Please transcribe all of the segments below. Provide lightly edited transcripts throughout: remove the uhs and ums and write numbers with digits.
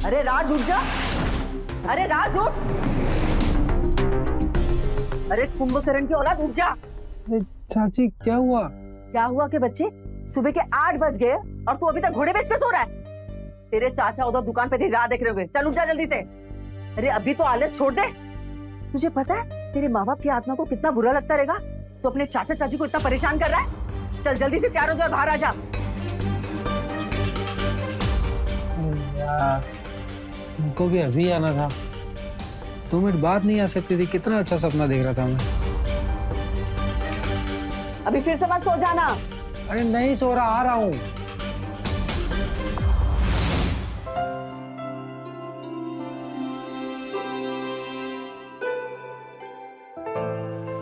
अरे राज उठ जा, अरे राज उठ, अरे कुंभकर्ण की औलाद उठ जा। चाची क्या हुआ? क्या हुआ के बच्चे, सुबह के 8 बज गए और तू अभी तक घोड़े बेच पे सो रहा है। तेरे चाचा उधर दुकान पे राह देख रहे होंगे, चल उठ जा जल्दी से। अरे अभी तो आलस छोड़ दे। तुझे पता है तेरे माँ बाप की आत्मा को कितना बुरा लगता रहेगा, तो अपने चाचा चाची को इतना परेशान कर रहा है। चल जल्दी से तैयार हो जा, बाहर आ जा। उनको भी अभी आना था, 2 मिनट बाद नहीं आ सकती थी? कितना अच्छा सपना देख रहा था मैं। अभी फिर से मत सो जाना। अरे नहीं सो रहा, आ रहा हूँ।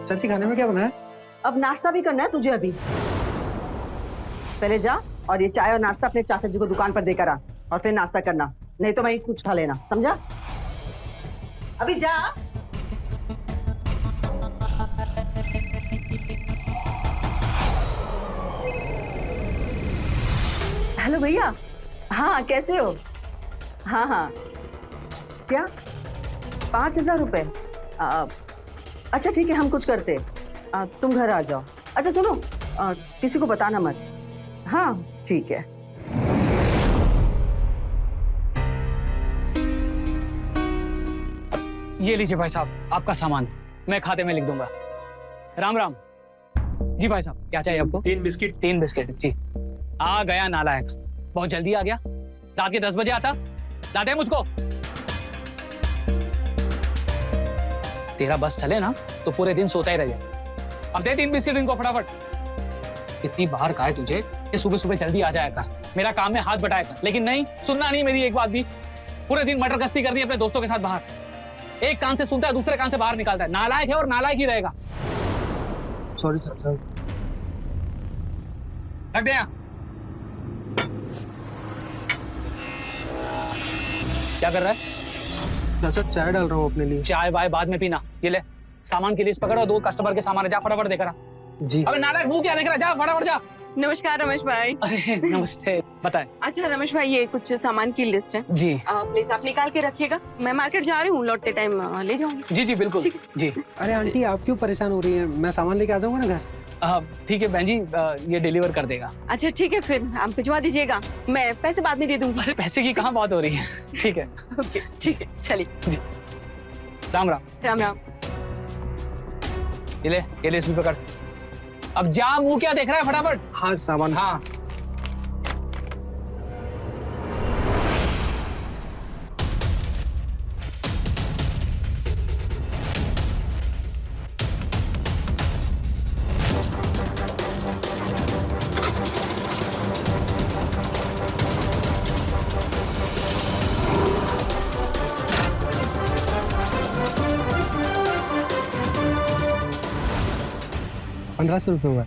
चाची खाने में क्या बना है? अब नाश्ता भी करना है तुझे अभी। पहले जा और ये चाय और नाश्ता अपने चाचा जी को दुकान पर देकर आ, और फिर नाश्ता करना, नहीं तो मैं कुछ खा लेना, समझा? अभी जा। हेलो भैया, हाँ कैसे हो? हाँ हाँ, क्या 5,000 रुपए? अच्छा ठीक है, हम कुछ करते, तुम घर आ जाओ। अच्छा सुनो, किसी को बताना मत। हाँ ठीक है। ये लीजिए भाई साहब आपका सामान, मैं खाते में लिख दूंगा। राम राम। जी भाई साहब, क्या चाहिए आपको? 3 बिस्किट। 3 बिस्किट जी। आ गया नालायक, बहुत जल्दी आ गया। रात के 10 बजे आता, लाते हैं मुझको। तेरा बस चले ना तो पूरे दिन सोता ही रह जाए। अब दे 3 बिस्किट इनको फटाफट। कितनी बार कहा है तुझे कि सुबह सुबह जल्दी आ जाया कर, मेरा काम में हाथ बटाया कर, लेकिन नहीं सुनना, नहीं मेरी एक बात भी। पूरे दिन मटर गश्ती करनी है अपने दोस्तों के साथ बाहर, एक कान से सुनता है दूसरे कान से बाहर निकालता है। नालायक है और नालायक ही रहेगा। सॉरी चाचा। रख दे यहाँ। क्या कर रहा है? चाचा चाय डाल रहा हूँ अपने लिए। चाय वाय बाद में पीना, ये ले सामान की लिस्ट पकड़ और 2 कस्टमर के सामान है, जा फटाफट देकर आ। जी। अबे नालायक मुंह क्या देख रहा है, जा फटाफट जा। नमस्कार रमेश भाई। अरे नमस्ते, बताए। अच्छा रमेश भाई, ये कुछ सामान की लिस्ट है जी। प्लीज आप निकाल के रखिएगा, मैं मार्केट जा रही हूँ, लौटते टाइम ले जाऊंगी। जी जी बिल्कुल जी। अरे आंटी आप क्यों परेशान हो रही हैं? मैं सामान लेके आ जाऊंगा ना घर। ठीक है बहन जी, ये डिलीवर कर देगा। अच्छा ठीक है, फिर आप भिजवा दीजिएगा, मैं पैसे बाद में दे दूंगी। अरे पैसे की कहाँ बात हो रही है। ठीक है ओके ठीक है, चलिए जी। राम राम। राम राम। ये ले इसमें पकड़। अब जा, मुंह क्या देख रहा है, फटाफट। हाँ सामान। हाँ 1500 रुपये हुआ।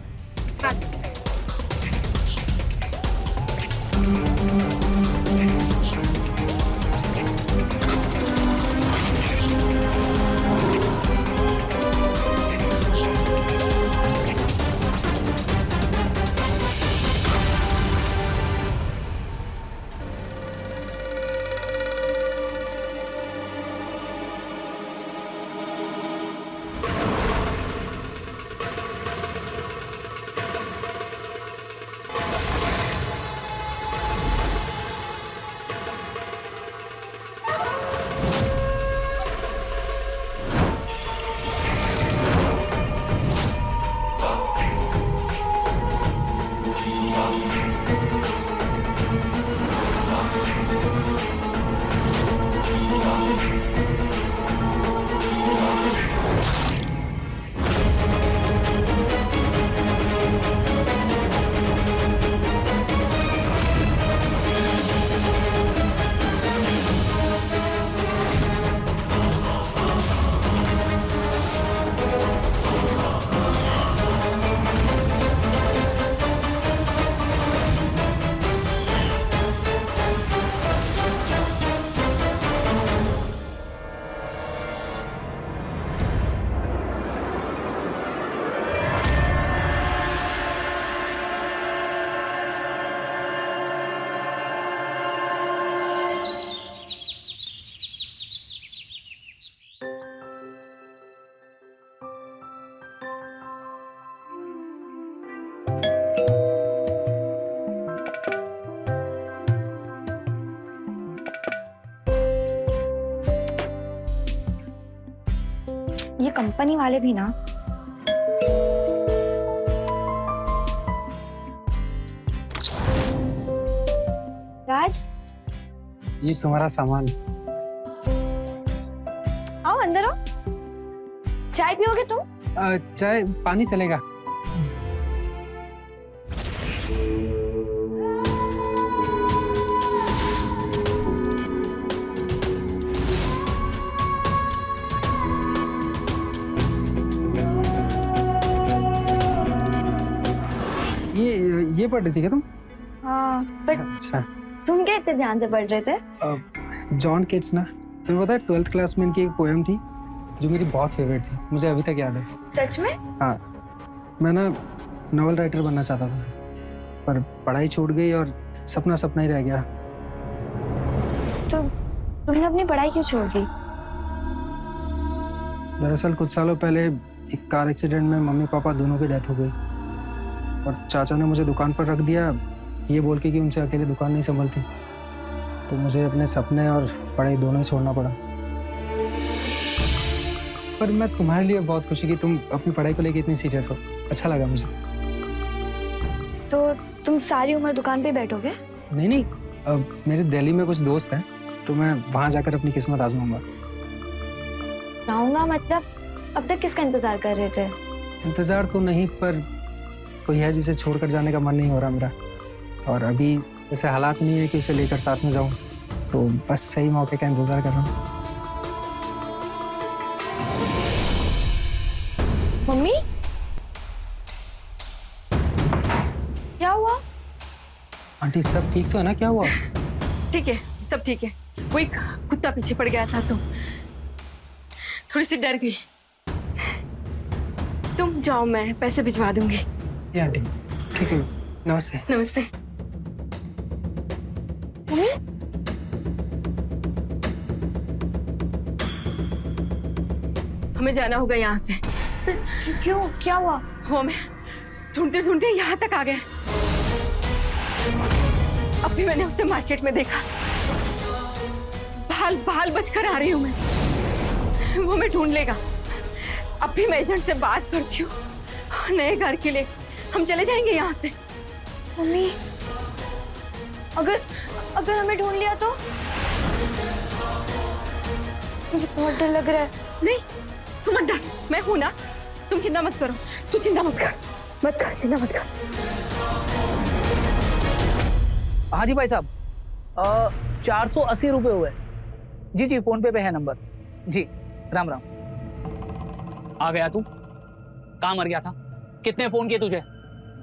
ये कंपनी वाले भी ना। राज, ये तुम्हारा सामान। आओ अंदर आओ। चाय पियोगे तुम? चाय पानी चलेगा। ये पढ़ रही थी क्या तुम? हाँ, पर अच्छा। तुम क्या इतने ध्यान से पढ़ रहे थे? जॉन केट्स ना, तुम्हें पता है 12th क्लास में इनकी एक पोएम थी जो मेरी बहुत फेवरेट थी, मुझे अभी तक याद है। सच में? हाँ, मैं ना नॉवल राइटर बनना चाहता था, पर पढ़ाई छूट गई और सपना सपना ही रह गया। तो तुमने अपनी पढ़ाई क्यों छोड़ दी? दरअसल कुछ सालों पहले एक कार एक्सीडेंट में मम्मी पापा दोनों की डेथ हो गई और चाचा ने मुझे दुकान पर रख दिया, ये बोल के कि उनसे अकेले दुकान नहीं संभलती। तो मुझे अपने सपने और पढ़ाई दोनों ही छोड़ना पड़ा। पर मैं तुम्हारे लिए बहुत खुशी कि तुम अपनी पढ़ाई को लेकर इतनी सीरियस हो, अच्छा लगा मुझे। तो तुम सारी उम्र दुकान पे बैठोगे? नहीं, अब मेरे दिल्ली में कुछ दोस्त हैं, तो मैं वहां जाकर अपनी किस्मत आजमाऊंगा। जाऊंगा मतलब? अब तक किसका इंतजार कर रहे थे? इंतजार तो नहीं, पर कोई है जिसे छोड़कर जाने का मन नहीं हो रहा मेरा, और अभी ऐसे हालात नहीं है कि उसे लेकर साथ में जाऊं, तो बस सही मौके का इंतजार कर रहा हूँ। मम्मी, क्या हुआ? आंटी सब ठीक तो है ना? क्या हुआ? ठीक है, सब ठीक है। वो एक कुत्ता पीछे पड़ गया था तो थोड़ी सी डर गई। तुम जाओ, मैं पैसे भिजवा दूंगी। ये आंटी ठीक है, नमस्ते। नमस्ते। मम्मी, हमें जाना होगा यहाँ से। क्यों, क्या हुआ? वो मैं ढूंढते ढूंढते यहाँ तक आ गया। अब भी मैंने उसे मार्केट में देखा, बाल बचकर आ रही हूँ मैं। वो मैं ढूंढ लेगा। अब भी मैं एजेंट से बात करती हूँ नए घर के लिए। हम चले जाएंगे यहाँ से। मम्मी, अगर हमें ढूंढ लिया तो? मुझे बहुत डर लग रहा है। नहीं, तुम मत डर, मैं हूं ना। तुम चिंता मत करो, तू चिंता मत कर, चिंता मत कर। हाँ जी भाई साहब, 480 रुपये हुए। जी जी, फोन पे है नंबर। जी, राम राम। आ गया तू? कहाँ मर गया था? कितने फोन किए तुझे?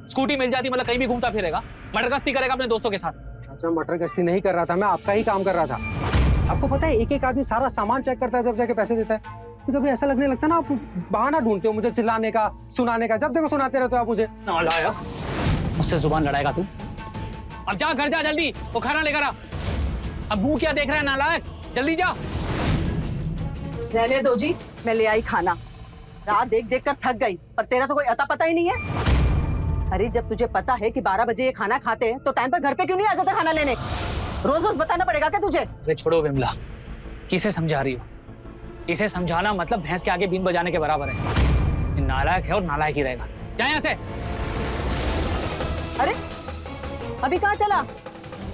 स्कूटी मिल जाती मतलब कहीं भी घूमता फिरेगा, मटर गश्ती करेगा अपने दोस्तों के साथ। चाचा मटर गश्ती नहीं कर रहा था, मैं आपका ही काम कर रहा था। आपको पता है एक एक आदमी सारा सामान चेक करता है जब जाके पैसे देता है। तो कभी ऐसा लगने लगता है ना आप बहाना ढूंढते हो मुझे चिल्लाने का, सुनाने का, जब देखो सुनाते रहते हो आप मुझे। नालायक, मुझसे जुबान लड़ाएगा तू? अब जा, घर जा जल्दी, वो खाना लेकर आ। अब मुंह क्या देख रहा है नालायक, जल्दी जा। रहने दो जी, मैं ले आई खाना। रात देख देख कर थक गई, पर तेरा तो कोई अता पता ही नहीं है। अरे जब तुझे पता है कि 12 बजे ये खाना खाते हैं तो टाइम पर घर पे क्यों नहीं आ जाता खाना लेने? रोज रोज बताना पड़ेगा क्या तुझे? अरे छोड़ो विमला, किसे समझा रही हो? इसे समझाना मतलब भैंस के आगे बीन बजाने के बराबर है। ये नालायक है और नालायक ही रहेगा। जा यहाँ से। अरे अभी कहाँ चला?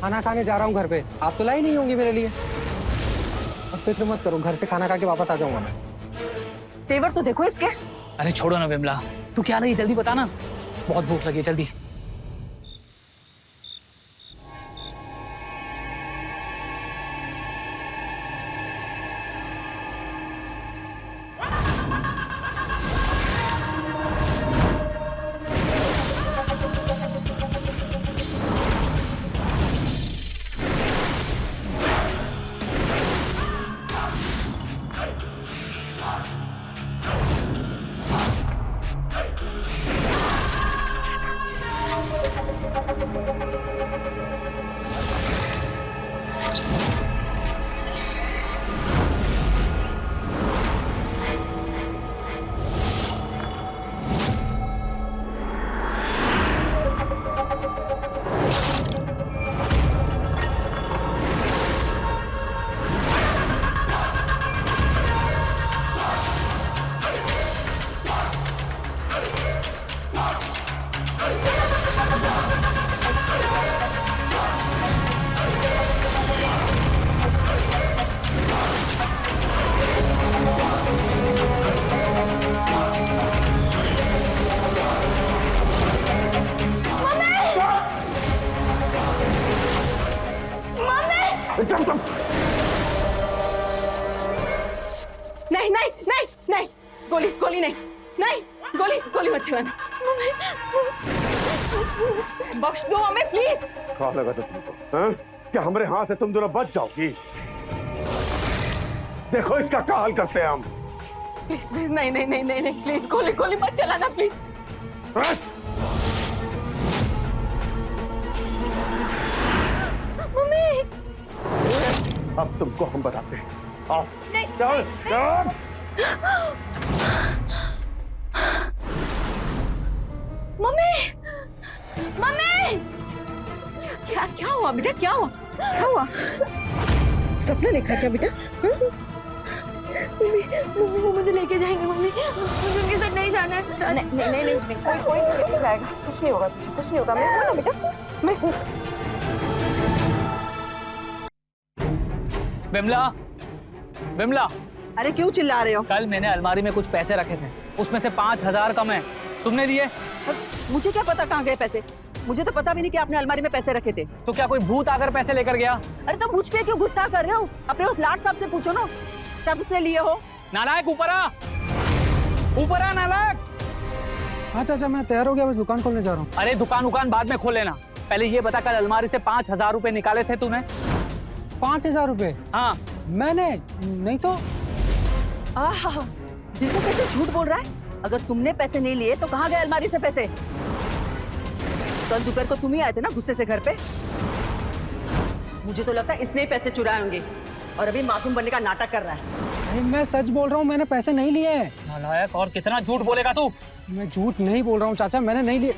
खाना खाने जा रहा हूँ घर पे, आप तो लाई नहीं होंगी मेरे लिए। अब फिक्र मत करो, घर से खाना खा के वापस आ जाऊंगा मैं। तेवर तो देखो इसके। अरे छोड़ो ना विमला, तू क्या रही, जल्दी बता ना, बहुत भूख लगी है, जल्दी। नहीं नहीं नहीं नहीं, गोली गोली नहीं, नहीं गोली गोली मत चलाना। बख्श दो हमें प्लीज। क्या लगा था तुमको? हाँ? क्या हमारे हाथ से तुम दोनों बच जाओगी? देखो इसका क्या हाल करते हैं हम। प्लीज प्लीज, नहीं नहीं नहीं नहीं नहीं, प्लीज गोली गोली मत चलाना प्लीज। हाँ? मम्मी, अब तुमको हम बताते हैं। आओ। नहीं, चल, चल। मम्मी, मम्मी, क्या क्या हुआ बेटा, क्या हुआ, क्या हुआ? सपना देखा क्या बेटा? मम्मी मम्मी वो मुझे लेके जाएंगे, मम्मी मुझे उनके साथ नहीं जाना है। नहीं नहीं नहीं, नहीं कोई नहीं लेके जाएगा, कुछ नहीं होगा, कुछ नहीं होगा। मैं हूं ना बेटा, मैं हूं। विमला, विमला, अरे क्यों चिल्ला रहे हो? कल मैंने अलमारी में कुछ पैसे रखे थे, उसमें से 5,000 कम है, तुमने लिए? मुझे क्या पता कहाँ गए पैसे? मुझे तो पता भी नहीं कि आपने अलमारी में पैसे रखे थे। तो क्या कोई भूत आकर पैसे लेकर गया? अरे तो मुझ पे क्यों गुस्सा कर रहे हो? अपने उस लाट साहब से पूछो ना, शायद उसने लिए हो। नालायक, ऊपर आ, ऊपर आ नालायक। हाँ चाचा मैं तैयार हो गया, बस दुकान खोलने जा रहा हूँ। अरे दुकान बाद में खोल लेना, पहले ये बता कल अलमारी से 5,000 रुपए निकाले थे तूने? 5,000 रुपए? हाँ। मैंने नहीं तो। आहा, दिल को कैसे झूठ बोल रहा है? अगर तुमने पैसे नहीं लिए तो कहाँ गए अलमारी से पैसे? कल दोपहर को तुम ही आए थे ना गुस्से से घर पे। मुझे तो लगता है इसने ही पैसे चुराए होंगे और अभी मासूम बनने का नाटक कर रहा है। अरे मैं सच बोल रहा हूँ, मैंने पैसे नहीं लिए हैं। नालायक, और कितना झूठ बोलेगा तू? मैं झूठ नहीं बोल रहा हूँ चाचा, मैंने नहीं लिए।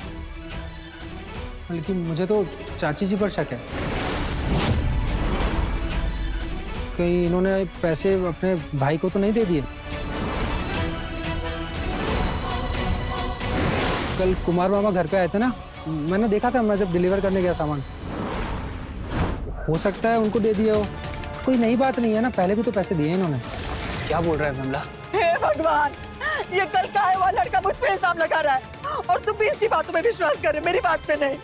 लेकिन मुझे तो चाची जी पर शक है, कहीं इन्होंने पैसे अपने भाई को तो नहीं दे दिए। कल कुमार मामा घर पे आए थे ना, मैंने देखा था, मैं जब डिलीवर करने गया सामान। हो सकता है उनको दे दिया हो, कोई नई बात नहीं है ना, पहले भी तो पैसे दिए इन्होंने। क्या बोल रहा है विमला? हे भगवान, ये कल का आया हुआ लड़का मुझ पे इल्जाम लगा रहा है और तुम भी इसकी बातों में विश्वास कर रहे, मेरी बात पे नहीं।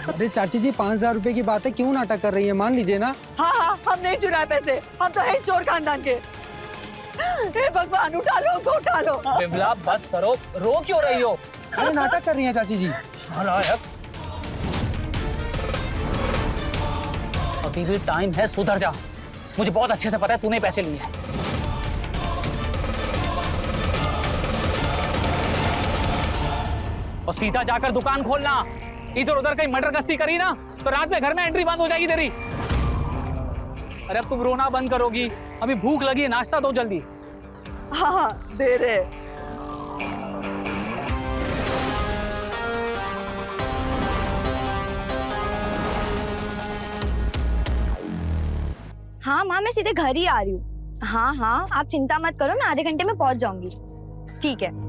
अरे चाची जी 5,000 रुपए की बात है, क्यों नाटक कर रही है, मान लीजिए ना। हाँ हाँ, हम नहीं चुराए पैसे, हम तो है ही चोर खानदान के। हे भगवान, उठा लो उनको, उठा लो। बिमला बस करो, रो क्यों रही हो? अरे नाटक कर रही हैं चाची जी। अभी भी टाइम है, सुधर जा। मुझे बहुत अच्छे से पता है तूने पैसे लिए हैं। और सीधा जाकर दुकान खोलना। इधर उधर कहीं मर्डर गश्ती करी ना तो रात में घर में एंट्री बंद हो जाएगी तेरी। अरे अब तुम रोना बंद करोगी? अभी भूख लगी है, नाश्ता दो जल्दी। हाँ दे रहे। हाँ माँ, मैं सीधे घर ही आ रही हूँ। हाँ हाँ, आप चिंता मत करो, मैं आधे घंटे में पहुंच जाऊंगी। ठीक है।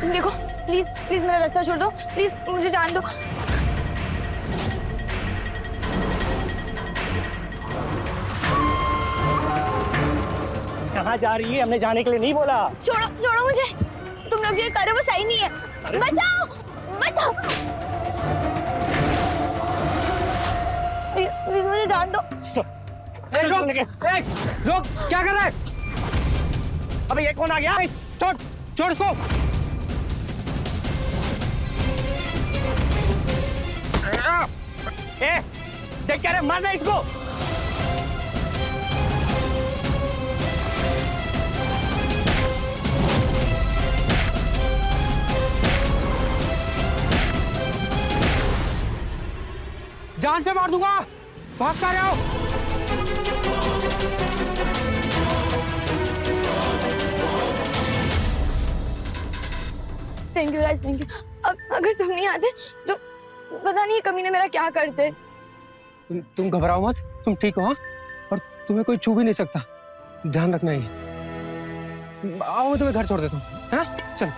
देखो प्लीज प्लीज मेरा रास्ता छोड़ दो, प्लीज मुझे जान दो। कहाँ जा रही है? हमने जाने के लिए नहीं बोला। छोड़ो छोड़ो मुझे, तुम लोग जो ये कर रहे हो वो सही नहीं है। बचाओ बचाओ, प्लीज प्लीज मुझे जान दो। रोक, क्या कर रहा है? अबे ये कौन आ गया? छोड़ छोड़ इसको। ए, देख क्या रे, मारना इसको। जान से मार दूंगा, भाग कर रहे हो? Thank you Raj, thank you. अब अगर तुम नहीं आते तो पता नहीं ये कमीने मेरा क्या करते। तुम घबराओ मत, तुम ठीक हो? हाँ? और तुम्हें कोई छू भी नहीं सकता, ध्यान रखना ही। आओ मैं तुम्हें घर छोड़ देता हूँ, है ना? चल।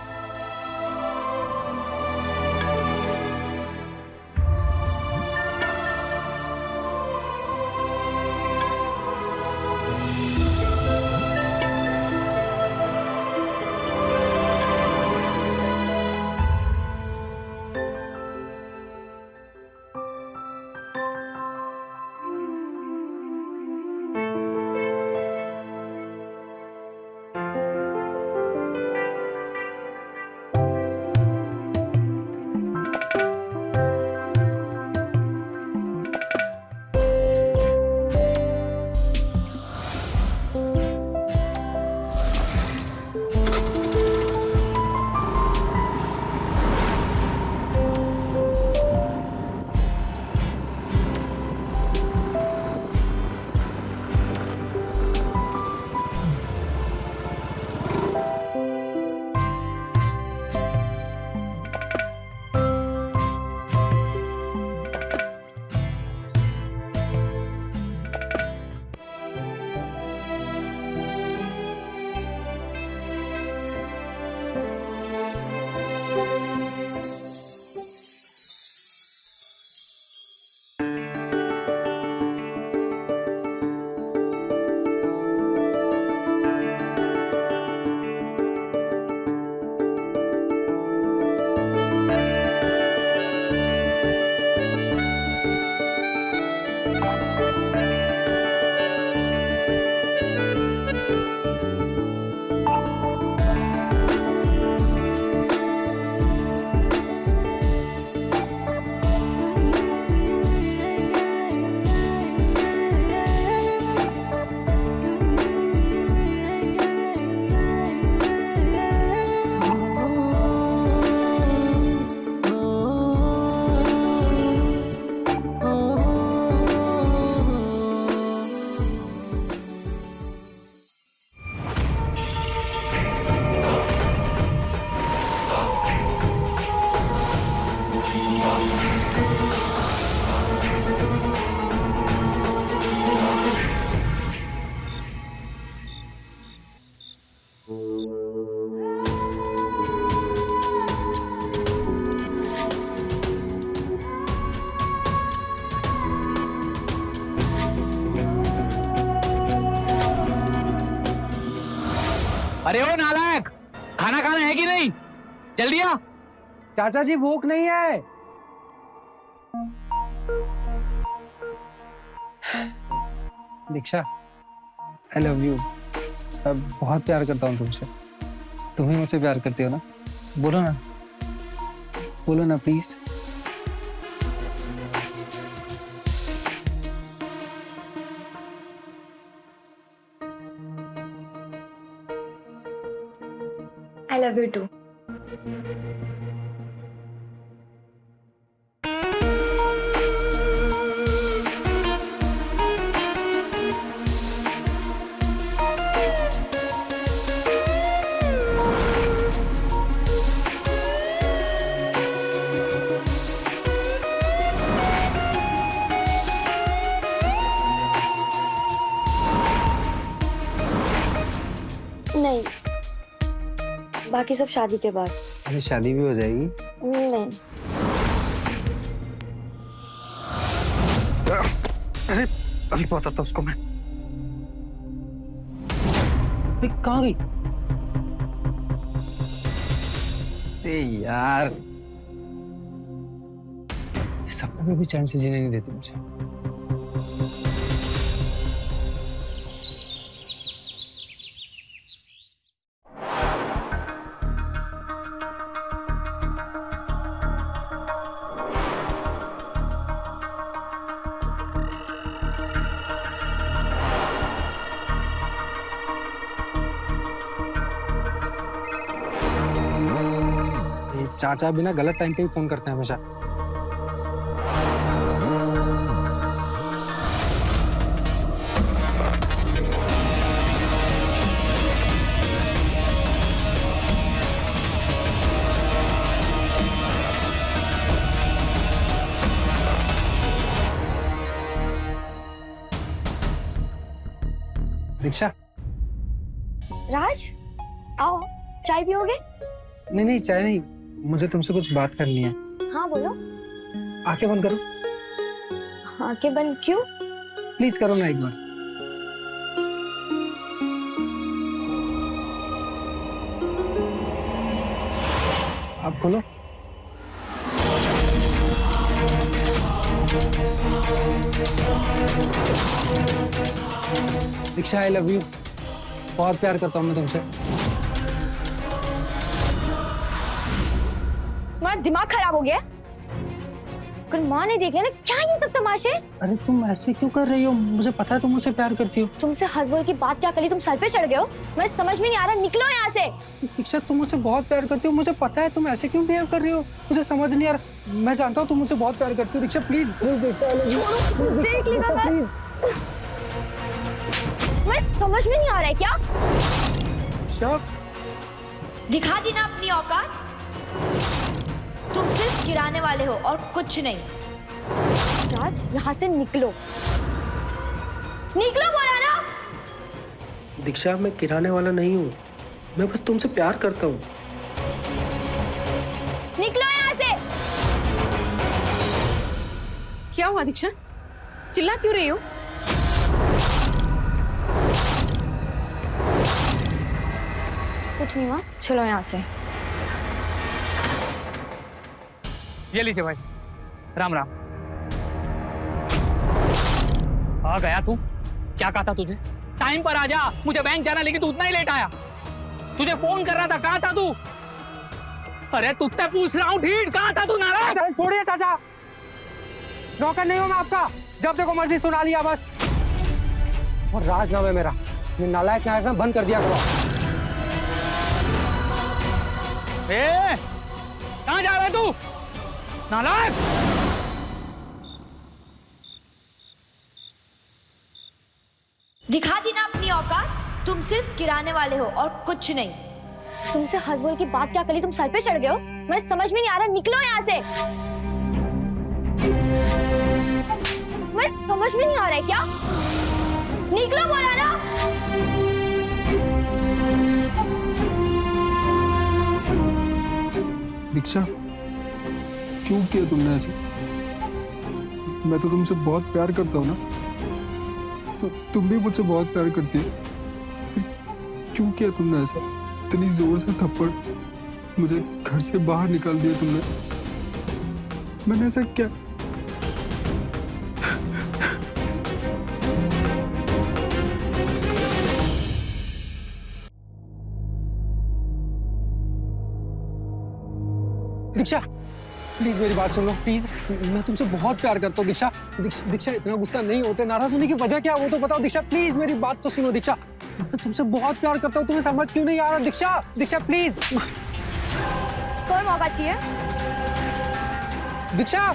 अरे ओ नालायक, खाना खाना है कि नहीं? जल्दी आ। चाचा जी भूख नहीं है। दीक्षा, आई लव यू। मैं बहुत प्यार करता हूँ तुमसे। तुम ही मुझसे प्यार करती हो ना? बोलो ना, बोलो ना please. I love you too. नहीं, बाकी सब शादी के बाद। अरे शादी भी हो जाएगी। नहीं। अरे अभी बताता उसको मैं। कहाँ गई? अरे यार, सपने में भी चैन से जीने नहीं देती मुझे। चाचा भी ना गलत टाइम पे ही फोन करते हैं हमेशा। दीक्षा, राज, आओ, चाय पियोगे? नहीं नहीं चाय नहीं, मुझे तुमसे कुछ बात करनी है। हाँ बोलो। आंखें बंद करो। आंखें बंद क्यों? प्लीज करो ना एक बार। आप खोलो। दीक्षा, आई लव यू। बहुत प्यार करता हूँ मैं तुमसे। तुम्हारा दिमाग खराब हो गया? अगर माँ ने देख लिया ना, क्या ये सब तमाशे? अरे तुम ऐसे क्यों कर रही हो? मुझे पता है तुम मुझसे प्यार करती हो। तुमसे हंस-बोल की बात क्या करी? तुम सर पे चढ़ गए हो? मैं समझ में नहीं आ रहा, निकलो यहाँ से। दीक्षा, तुम मुझसे बहुत प्यार करती हो, मुझे पता है। तुम ऐसे क्यों बिहेव कर रही हो? मुझे समझ नहीं आ रहा। मैं जानता हूँ तुम मुझसे बहुत प्यार करती हो। दीक्षा प्लीज प्लीज, देख लेगा मैं। प्लीज। तुम्हें समझ में नहीं आ रहा है क्या? दीक्षा, दिखा दी ना अपनी औकात। तुम सिर्फ गिराने वाले हो और कुछ नहीं। राज, यहाँ से निकलो। निकलो बोला ना। दीक्षा, मैं किराने वाला नहीं हूँ। मैं बस तुमसे प्यार करता हूँ। निकलो यहाँ से। क्या हुआ दीक्षा? चिल्ला क्यों रही हो? कुछ नहीं माँ, चलो यहाँ से। ये लीजिए भाई, राम राम। आ गया तू? क्या कहा था तुझे? टाइम पर आ जा, मुझे बैंक जाना, लेकिन तू उतना ही लेट आया। तुझे फोन कर रहा था, कहाँ था तू? अरे तुझसे पूछ रहा हूँ, ठीक कहाँ था तू? नाराज? छोड़िए चाचा, नौकर नहीं हूँ मैं आपका। जब देखो मर्जी सुना लिया बस। और राज नाम है मेरा। ये नालायक नायक ना बंद कर दिया करो। कहाँ जा रहा है तू? नालायक! दिखा दी ना अपनी औकात। तुम सिर्फ गिराने वाले हो और कुछ नहीं। तुमसे हंस-बोल की बात क्या करी? तुम सर पे चढ़ गए हो? मैं समझ में नहीं आ रहा, निकलो यहाँ से। मैं समझ में नहीं आ रहा है क्या? निकलो बोला ना। दीक्षा, क्यों किया तुमने ऐसे? मैं तो तुमसे बहुत प्यार करता हूँ ना। तो तुम भी मुझसे बहुत प्यार करती हो। क्यों किया तुमने ऐसा? इतनी जोर से थप्पड़, मुझे घर से बाहर निकाल दिया तुमने। मैंने ऐसा क्या? दीक्षा प्लीज मेरी बात सुन लो प्लीज। मैं तुमसे बहुत प्यार करता हूँ दीक्षा। दीक्षा इतना गुस्सा नहीं होते, नाराज होने की वजह क्या वो तो बताओ दीक्षा। प्लीज मेरी बात तो सुनो दीक्षा। मैं तुमसे बहुत प्यार करता हूँ, तुम्हें समझ क्यों नहीं आ रहा दीक्षा? दीक्षा प्लीज। कौन मौका चाहिए? दीक्षा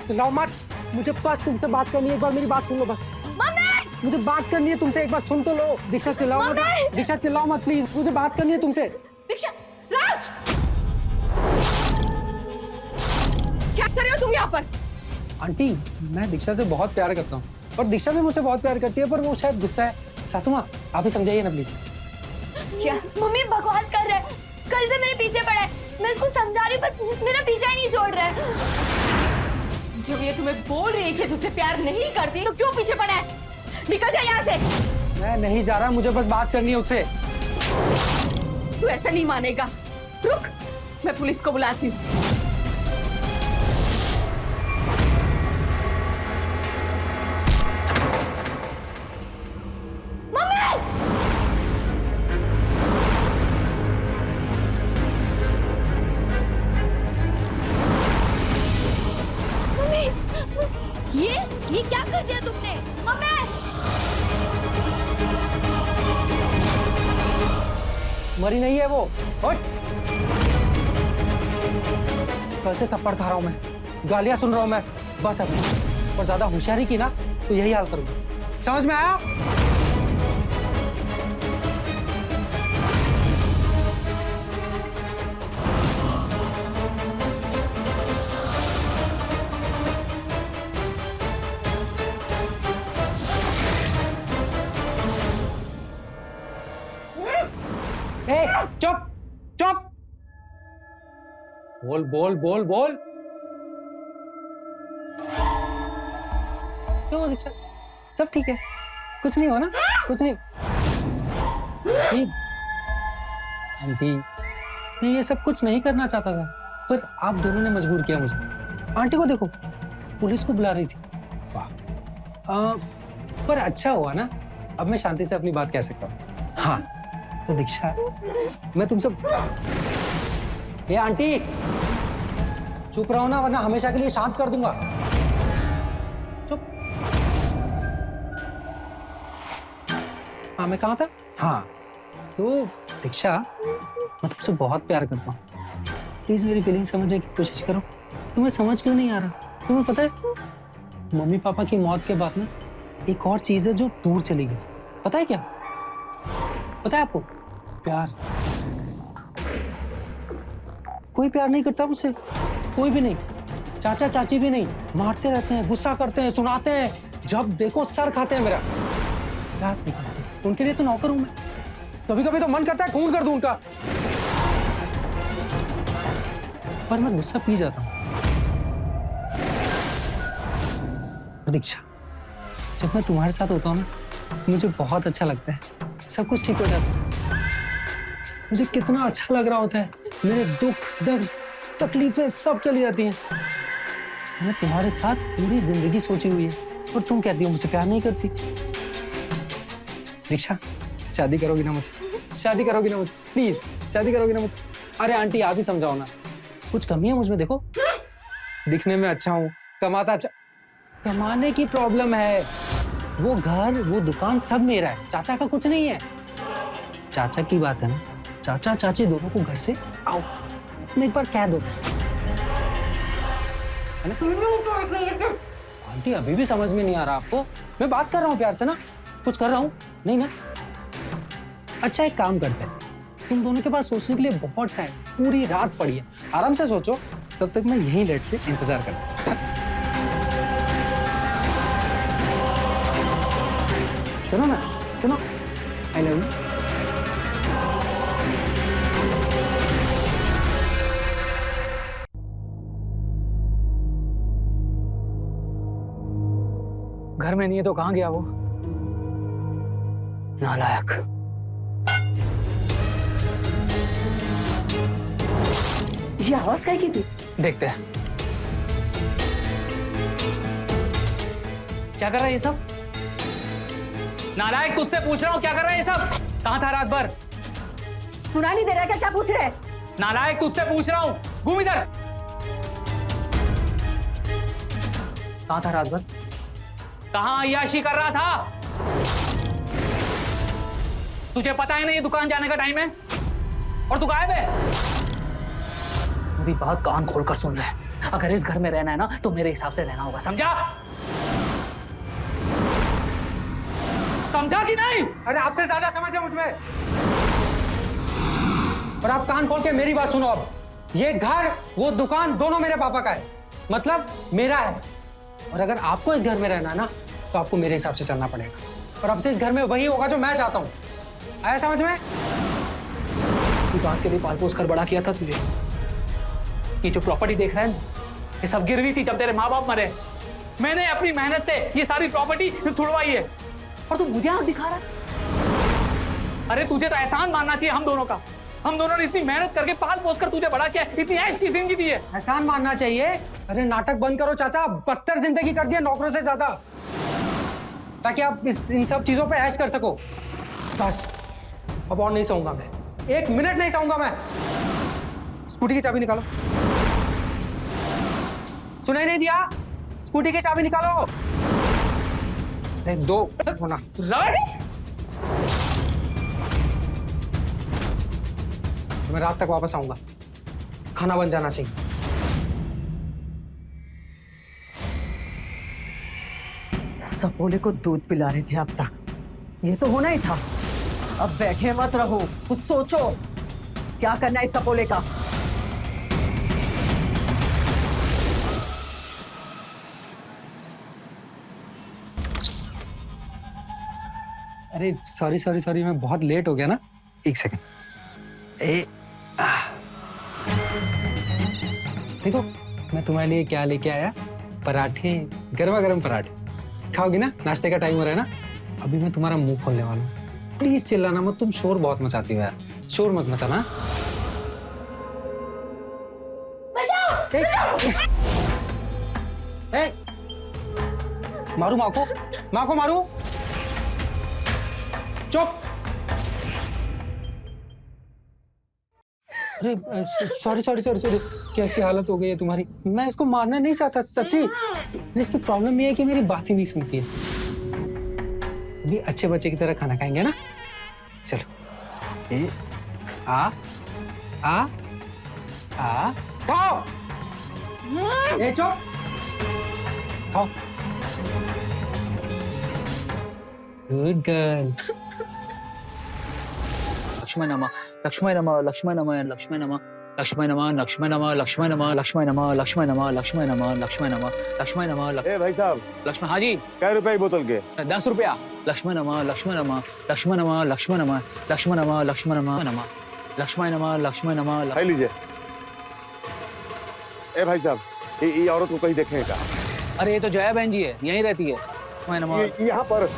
चिल्लाओ मत, मुझे बस तुमसे बात करनी है। एक बार मेरी बात सुन लो बस। मुझे बात करनी है तुमसे, एक बार सुन तो लो। दीक्षा चिल्लाओ मत, दीक्षा चिल्लाओ मत प्लीज, मुझे बात करनी है तुमसे। दीक्षा, राज! क्या कर रहे हो तुम यहाँ पर? आंटी मैं दीक्षा से बहुत प्यार करता हूँ और दीक्षा भी मुझसे बहुत प्यार करती है, पर वो शायद गुस्सा है। सासू माँ आप ही समझाइए ना प्लीज। क्या? मम्मी बकवास कर रहे हैं। कल से मेरे पीछे पड़ा है, मैं इसको समझा रही हूँ पर मेरा पीछा ही नहीं छोड़ रहा है। जब ये तुम्हें बोल रही है कि तुझसे प्यार नहीं करती तो क्यों पीछे पड़ा है? निकल जा यहाँ से। मैं नहीं जा रहा, मुझे बस बात करनी है उससे। तू ऐसा नहीं मानेगा। रुक, मैं पुलिस को बुलाती हूँ। ये क्या कर दिया तुमने? मम्मी! मरी नहीं है वो। उठ। कल से थप्पड़ खा रहा हूं मैं, गालियां सुन रहा हूं मैं, बस अभी। और ज्यादा होशियारी की ना तो यही हाल करूंगा, समझ में आया? ए, चुप चुप। बोल बोल बोल बोल। क्यों दीक्षा, सब ठीक है, कुछ नहीं हुआ ना? कुछ नहीं। आंटी मैं ये सब कुछ नहीं करना चाहता था, पर आप दोनों ने मजबूर किया मुझे। आंटी को देखो, पुलिस को बुला रही थी। वाह। पर अच्छा हुआ ना, अब मैं शांति से अपनी बात कह सकता हूँ। हाँ तो दीक्षा मैं तुमसे। ये आंटी चुप रहो ना, वरना हमेशा के लिए शांत कर दूंगा। चुप। हाँ मैं कहाँ था? हाँ तो दीक्षा मैं तुमसे बहुत प्यार करता हूँ, प्लीज मेरी फीलिंग समझने की कोशिश करो। तुम्हें समझ क्यों नहीं आ रहा? तुम्हें पता है मम्मी पापा की मौत के बाद ना एक और चीज है जो दूर चली गई। पता है क्या? पता है आपको? प्यार। कोई प्यार नहीं करता मुझसे, कोई भी नहीं। चाचा चाची भी नहीं, मारते रहते हैं, गुस्सा करते हैं, सुनाते हैं, जब देखो सर खाते हैं मेरा। प्यार नहीं करते। उनके लिए तो नौकर हूं मैं, कभी कभी तो मन करता है खून कर दूं उनका, पर मैं गुस्सा पी जाता हूं। दीक्षा जब मैं तुम्हारे साथ होता हूँ ना, मुझे बहुत अच्छा लगता है, सब कुछ ठीक हो जाता है। मुझे कितना अच्छा लग रहा होता है, मेरे दुख दर्द तकलीफें सब चली जाती हैं। मैंने तुम्हारे साथ पूरी जिंदगी सोची हुई है और तुम कहती हो मुझे प्यार नहीं करती। दीक्षा, शादी करोगी ना मुझसे? शादी करोगी ना मुझसे? प्लीज शादी करोगी ना मुझसे? अरे आंटी आप ही समझाओ ना, कुछ कमी है मुझमें? देखो दिखने में अच्छा हूँ, कमाता अच्छा, कमाने की प्रॉब्लम है। वो घर वो दुकान सब मेरा है, चाचा का कुछ नहीं है। चाचा की बात है ना, चाचा चाची दोनों को घर से आओ, तुम एक बार कह दो बस, है ना? आंटी अभी भी समझ में नहीं आ रहा आपको? मैं बात कर रहा हूँ प्यार से ना, कुछ कर रहा हूँ नहीं ना? अच्छा एक काम करते हैं, तुम दोनों के पास सोचने के लिए बहुत टाइम, पूरी रात पड़ी है, आराम से सोचो, तब तक मैं यहीं लेट के इंतजार करता हूँ। सुनो ना, सुनो, आई लव यू। घर में नहीं है तो कहाँ गया वो नालायक। ये आवाज क्या की थी? देखते हैं क्या कर रहा है ये सब। नालायक तुझसे पूछ रहा हूँ क्या कर रहा है ये सब। कहाँ था रात भर? सुना नहीं दे रहा क्या? क्या पूछ रहे हैं? नालायक तुझसे पूछ रहा हूँ, घूम इधर। कहाँ था रात भर? कहाँ अय्याशी कर रहा था? तुझे पता है ना ये दुकान जाने का टाइम है और तू गायब है। मेरी बात कान खोलकर सुन ले, अगर इस घर में रहना है ना तो मेरे हिसाब से रहना होगा, समझा? समझा कि नहीं? अरे आपसे ज्यादा समझ है मुझमें। और आप कान खोल के मेरी बात सुनो। अब ये घर वो दुकान दोनों मेरे पापा का है, मतलब मेरा है। और अगर आपको इस घर में रहना है ना तो आपको मेरे हिसाब से चलना पड़ेगा, और अब से इस घर में वही होगा जो मैं चाहता हूँ। आया समझ में? इसी बात के लिए पाल पोस कर बड़ा किया था तुझे। ये जो प्रॉपर्टी देख रहा है ये सब गिरवी थी जब तेरे माँ बाप मरे। मैंने अपनी मेहनत से ये सारी प्रॉपर्टी छुड़वाई है और तू मुझे हाथ दिखा रहा है। अरे तुझे तो एहसान मानना चाहिए हम दोनों का। हम दोनों ने इतनी मेहनत करके पाल पोस कर तुझे बड़ा किया, इतनी ऐश की जिंदगी दी है। एहसान मानना चाहिए? अरे नाटक बंद करो चाचा, बदतर जिंदगी कर दिया नौकरों से ज्यादा, ताकि आप इन सब चीजों पे ऐश कर सको। बस अब और नहीं सहूंगा मैं, एक मिनट नहीं सहूंगा मैं। स्कूटी की चाबी निकालो। सुनाई नहीं दिया? स्कूटी की चाबी निकालो। नहीं दो होना। मैं रात तक वापस आऊंगा, खाना बन जाना चाहिए। सपोले को दूध पिला रहे थे अब तक, ये तो होना ही था। अब बैठे मत रहो, कुछ सोचो क्या करना है इस सपोले का। अरे सॉरी सॉरी सॉरी, मैं बहुत लेट हो गया ना। एक सेकंड। देखो मैं तुम्हारे लिए क्या लेके आया, पराठे, गर्मा गर्म पराठे। खाओगी ना? नाश्ते का टाइम हो रहा है ना। अभी मैं तुम्हारा मुंह खोलने वाला हूँ, प्लीज चिल्लाना मत, तुम शोर बहुत मचाती हो यार, शोर मत मचाना। मारू माँ को मारू। चुप। अरे सॉरी सॉरी सॉरी सॉरी, कैसी हालत हो गई है तुम्हारी। मैं इसको मारना नहीं चाहता सच्ची, इसकी प्रॉब्लम ये है कि मेरी बात ही नहीं सुनती है। अभी अच्छे बच्चे की तरह खाना खाएंगे ना। चलो ए आ आ आ खाओ। ए चुप, खाओ। Good girl. लक्ष्मण नमः, लक्ष्मण नमः, लक्ष्मण नमः, लक्ष्मण नमः, लक्ष्मण नमः, लक्ष्मण नमः, लक्ष्मण नमः, लक्ष्मण नमः, लक्ष्मण नमः, लक्ष्मण नमः, लक्ष्मण नमः, लक्ष्मण नमः। ए भाई साहब, लक्ष्मण, हाँ जी, क्या रुपए की बोतल के? 10 रुपया। लक्ष्मण नमः, लक्ष्मण नमः, लक्ष्मण नमः, लक्ष्मण नमः, लक्ष्मण नमः, लक्ष्मण नमः, नमः, लक्ष्मण नमः, लक्ष्मण नमः। खाई लीजिए। ए भाई साहब, ये औरत को कहीं देखें क्या? अरे ये तो जया बहन जी है, यहीं रहती है। लक्ष्मण नमः। यहाँ पर।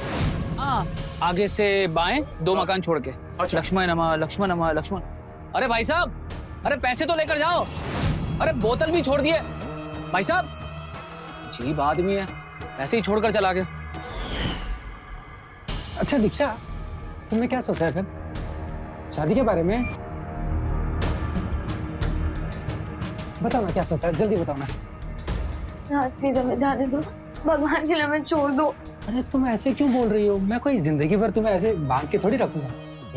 हाँ, आगे से बाएं 2 मकान छोड़ के। अच्छा। लक्ष्मण नमः, लक्ष्मण नमः, लक्ष्मण। अरे भाई साहब, अरे पैसे तो लेकर जाओ। अरे बोतल भी छोड़ दिए भाई साहब। अजीब आदमी है, पैसे ही छोड़कर चला गया। अच्छा दीक्षा, तुमने क्या सोचा है फिर शादी के बारे में? बताओ ना क्या सोचा है, जल्दी बताओ ना। आज प्लीज हमें जाने दो, भगवान के लिए हमें छोड़ दो। अरे तुम ऐसे क्यों बोल रही हो? मैं कोई जिंदगी भर तुम्हें ऐसे बांध के थोड़ी रखूंगा।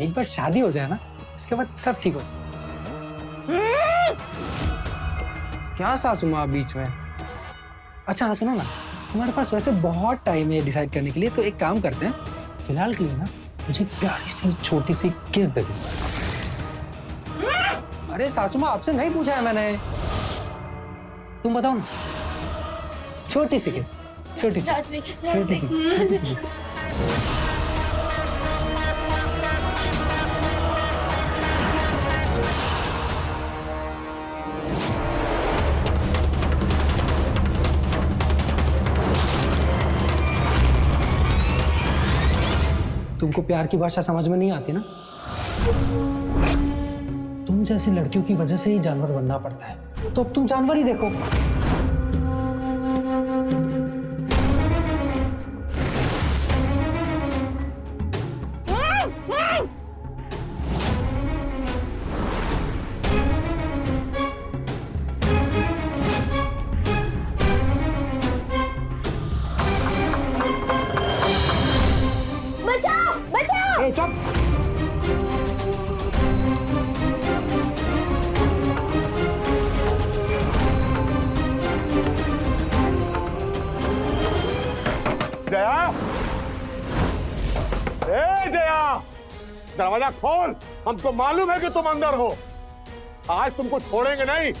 एक बार शादी हो जाए ना, उसके बाद सब ठीक हो जाए। क्या सासू माँ बीच में? अच्छा हाँ सुनो ना, तुम्हारे पास वैसे बहुत टाइम है डिसाइड करने के लिए, तो एक काम करते हैं, फिलहाल के लिए ना मुझे प्यारी सी छोटी सी किस दे दो। अरे सासू माँ आपसे नहीं पूछा है मैंने, तुम बताओ ना। छोटी सी किस, छोटी सी, छोटी सी, छोटी सी किस। तुमको प्यार की भाषा समझ में नहीं आती ना? तुम जैसी लड़कियों की वजह से ही जानवर बनना पड़ता है, तो अब तुम जानवर ही देखो। बचाओ बचाओ। ए चुप। जया, ए जया, दरवाजा खोल। हमको मालूम है कि तुम अंदर हो। आज तुमको छोड़ेंगे नहीं।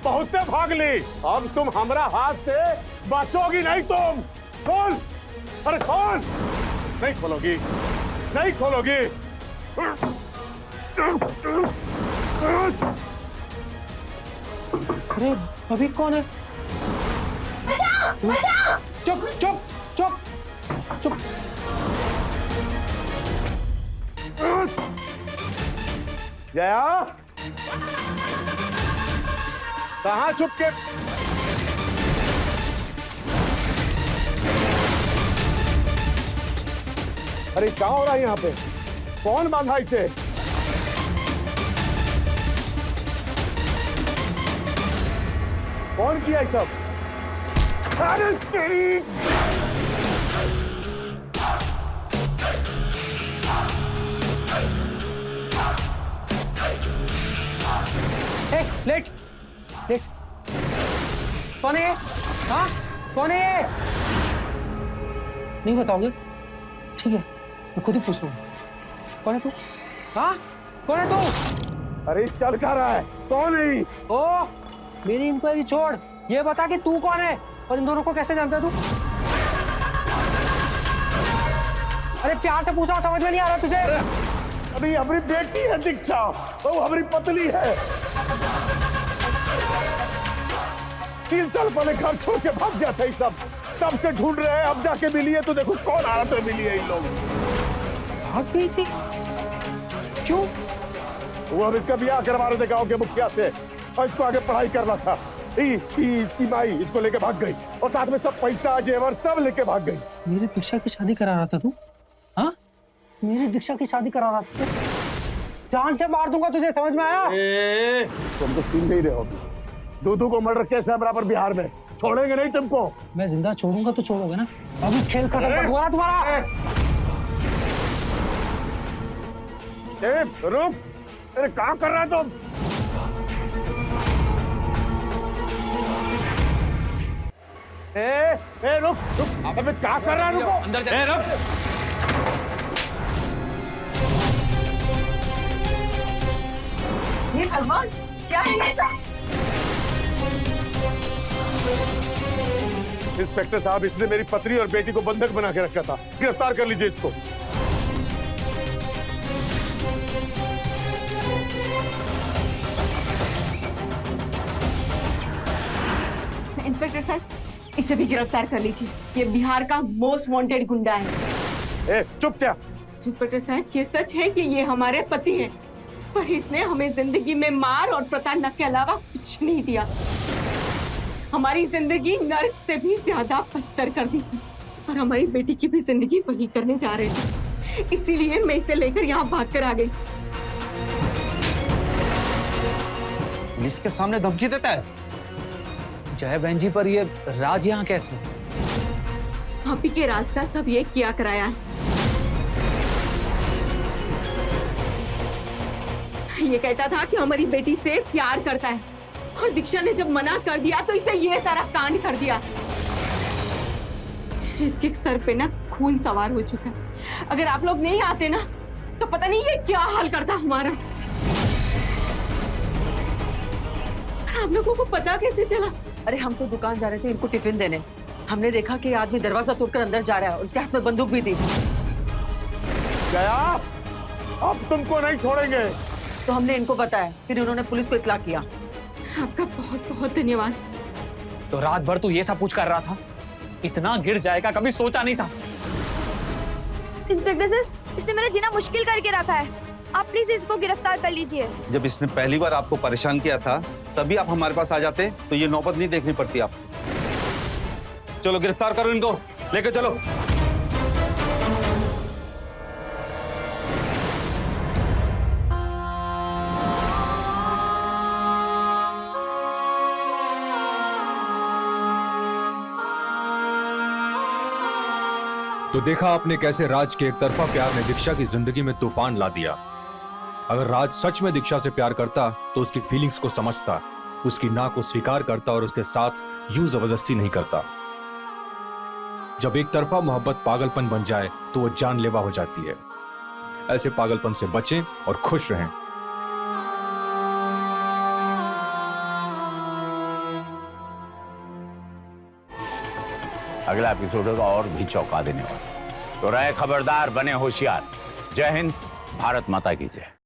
बहुत से भाग ली, अब तुम हमारा हाथ से बचोगी नहीं। तुम खोल, अरे खोल। नहीं खोलोगी, नहीं खोलोगी। अरे अभी कौन है? चुप चुप चुप चुप। जया, कहाँ छुप के? अरे क्या हो रहा है यहाँ पे? कौन बांधा इसे? कौन किया ये सब? अरे तेरी! ए, लेट लेट। कौन है ये? हाँ कौन है ये? नहीं बताओगे? ठीक है, मैं खुद ही पूछ लूंगा। कौन है तू? हाँ कौन है तू? अरे चल क्या रहा है? कौन है ये? ओ मेरी इंक्वायरी छोड़, ये बता कि तू कौन है और इन दोनों को कैसे जानता है तू? अरे प्यार से पूछा, समझ में नहीं आ रहा तुझे? अभी हमारी बेटी है दीक्षा, वो हमारी पत्नी है। 3 साल पहले घर छोड़ के भाग गया था ये सब। तब से ढूंढ रहे हैं, अब जाके मिली है तो देखो कौन आ रहा था। मिली है इन लोग। भाग गई थी? क्यों? वो अब इसका ब्याह करवा रहे थे गाँव के मुखिया से, और इसको आगे पढ़ाई करना था। इसकी माई इसको लेके भाग गई, और साथ में सब पैसा जेवर सब लेके भाग गई। मेरी दीक्षा की शादी करा रहा था तू? हाँ मेरी दीक्षा की शादी करा रहा था? जान से मार दूंगा तुझे, समझ में आया? तुम तो सुन नहीं रहे हो। दूधू को मर्डर केस है बराबर बिहार में, छोड़ेंगे नहीं तुमको। मैं जिंदा छोड़ूंगा तो छोड़ोगे ना? अभी खेल खत्म कर दूंगा तुम्हारा। रुक, अरे क्या कर रहा है तुम? रुक रुक, अबे क्या कर रहा है? रुको, अंदर जा। रुक। ये भगवान, क्या है ये सब? इंस्पेक्टर साहब, इसने मेरी पत्नी और बेटी को बंधक बना के रखा था। गिरफ्तार कर लीजिए इसको। इंस्पेक्टर साहब, इसे भी गिरफ्तार कर लीजिए। ये बिहार का मोस्ट वांटेड गुंडा है। ए चुप क्या? इंस्पेक्टर साहब, ये सच है कि ये हमारे पति हैं, पर इसने हमें जिंदगी में मार और प्रताड़ना के अलावा कुछ नहीं दिया। हमारी जिंदगी नर्क से भी ज्यादा बदतर कर दी थी और हमारी बेटी की भी जिंदगी वही करने जा रहे थे। इसीलिए मैं इसे लेकर यहाँ भागकर आ गई। पुलिस के सामने धमकी देता है? जय बहन जी, पर ये राज यहाँ कैसे? भाभी के राज का सब ये किया कराया है। ये कहता था कि हमारी बेटी से प्यार करता है और दीक्षा ने जब मना कर दिया तो इसने ये सारा कांड कर दिया। इसके सर पे ना खून सवार हो चुका है। अगर आप लोग नहीं आते ना तो पता नहीं ये क्या हाल करता हमारा। आप लोगों को पता कैसे चला? अरे हम तो दुकान जा रहे थे इनको टिफिन देने, हमने देखा कि आदमी दरवाजा तोड़कर अंदर जा रहा है और उसके हाथ में बंदूक भी थी। गया, अब तुमको नहीं छोड़ेंगे। तो हमने इनको बताया, फिर उन्होंने पुलिस को इत्तला किया। आपका बहुत बहुत धन्यवाद। तो रात भर तू ये सब पूछ कर रहा था? इतना गिर जाएगा कभी सोचा नहीं था। इंस्पेक्टर सर, इसने मेरा जीना मुश्किल करके रखा है। आप प्लीज इसको गिरफ्तार कर लीजिए। जब इसने पहली बार आपको परेशान किया था तभी आप हमारे पास आ जाते तो ये नौबत नहीं देखनी पड़ती आप। चलो गिरफ्तार करो इनको, लेके चलो। तो देखा आपने कैसे राज के एक तरफा प्यार ने दीक्षा की जिंदगी में तूफान ला दिया। अगर राज सच में दीक्षा से प्यार करता तो उसकी फीलिंग्स को समझता, उसकी ना को स्वीकार करता और उसके साथ यूं जबरदस्ती नहीं करता। जब एक तरफा मोहब्बत पागलपन बन जाए तो वो जानलेवा हो जाती है। ऐसे पागलपन से बचें और खुश रहें। अगला एपिसोड होगा और भी चौंका देने वाला। तो रहे खबरदार, बने होशियार। जय हिंद, भारत माता की जय।